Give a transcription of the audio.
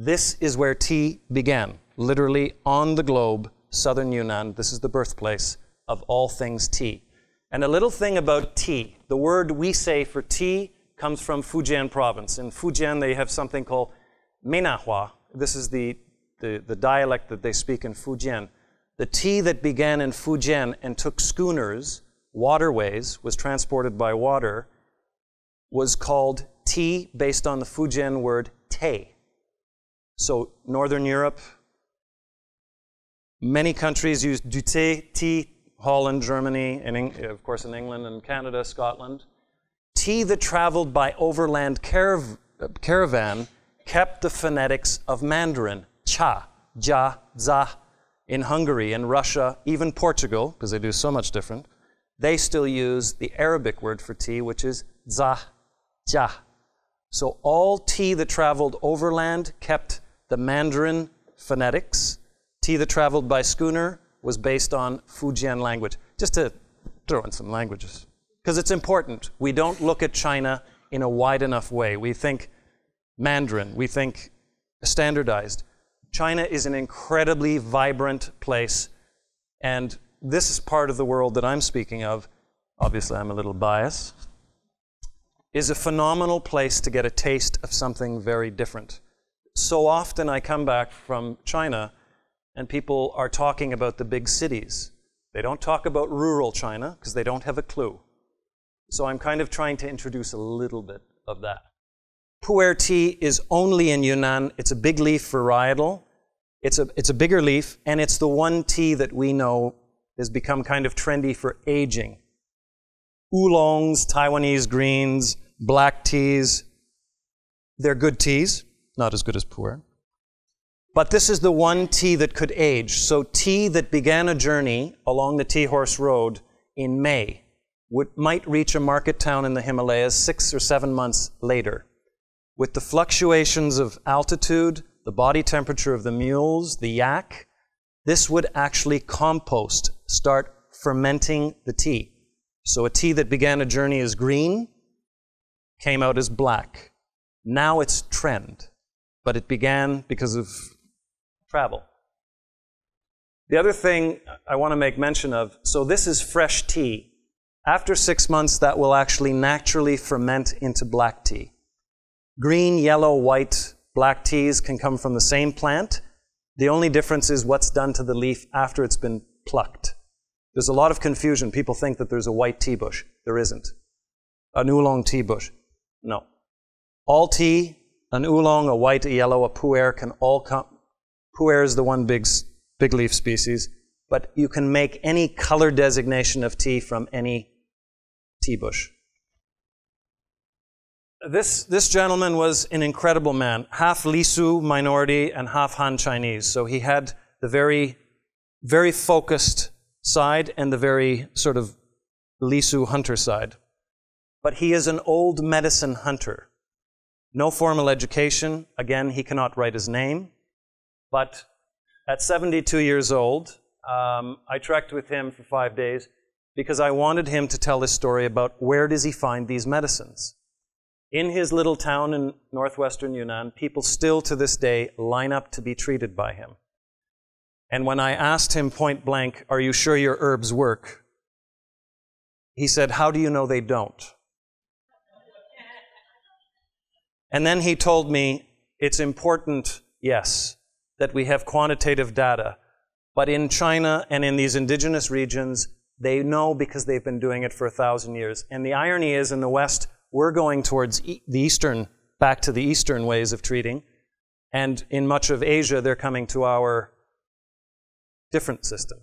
This is where tea began, literally on the globe, southern Yunnan. This is the birthplace of all things tea. And a little thing about tea. The word we say for tea comes from Fujian province. In Fujian, they have something called Menahua. This is the dialect that they speak in Fujian. The tea that began in Fujian and took schooners, waterways, was transported by water, was called tea based on the Fujian word te. So Northern Europe, many countries use du thé, tea, Holland, Germany, and of course in England and Canada, Scotland. Tea that traveled by overland caravan kept the phonetics of Mandarin, cha, ja, za. In Hungary and Russia, even Portugal, because they do so much different, they still use the Arabic word for tea, which is za, ja. So all tea that traveled overland kept the Mandarin phonetics. Tea that traveled by schooner was based on Fujian language. Just to throw in some languages. Because it's important. We don't look at China in a wide enough way. We think Mandarin. We think standardized. China is an incredibly vibrant place. And this is part of the world that I'm speaking of. Obviously, I'm a little biased. Is a phenomenal place to get a taste of something very different. So often I come back from China and people are talking about the big cities. They don't talk about rural China because they don't have a clue. So I'm kind of trying to introduce a little bit of that. Pu'er tea is only in Yunnan. It's a big leaf varietal. It's a bigger leaf, and it's the one tea that we know has become kind of trendy for aging. Oolongs, Taiwanese greens, black teas, they're good teas. Not as good as pu'er. But this is the one tea that could age. So tea that began a journey along the Tea Horse Road in May might reach a market town in the Himalayas 6 or 7 months later. With the fluctuations of altitude, the body temperature of the mules, the yak, this would actually compost, start fermenting the tea. So a tea that began a journey as green came out as black. Now it's trend. But it began because of travel. The other thing I want to make mention of, so this is fresh tea. After 6 months, that will actually naturally ferment into black tea. Green, yellow, white, black teas can come from the same plant. The only difference is what's done to the leaf after it's been plucked. There's a lot of confusion. People think that there's a white tea bush. There isn't. An oolong tea bush. No. All tea, an oolong, a white, a yellow, a pu'er can all come. Pu'er is the one big leaf species, but you can make any color designation of tea from any tea bush. This gentleman was an incredible man, half Lisu minority and half Han Chinese. So he had the very, very focused side and the very sort of Lisu hunter side. But he is an old medicine hunter. No formal education. Again, he cannot write his name. But at 72 years old, I trekked with him for 5 days because I wanted him to tell his story about where does he find these medicines. In his little town in northwestern Yunnan, people still to this day line up to be treated by him. And when I asked him point blank, "Are you sure your herbs work?" he said, "How do you know they don't?" And then he told me, it's important, yes, that we have quantitative data. But in China and in these indigenous regions, they know because they've been doing it for 1,000 years. And the irony is, in the West, we're going towards back to the Eastern ways of treating. And in much of Asia, they're coming to our different system.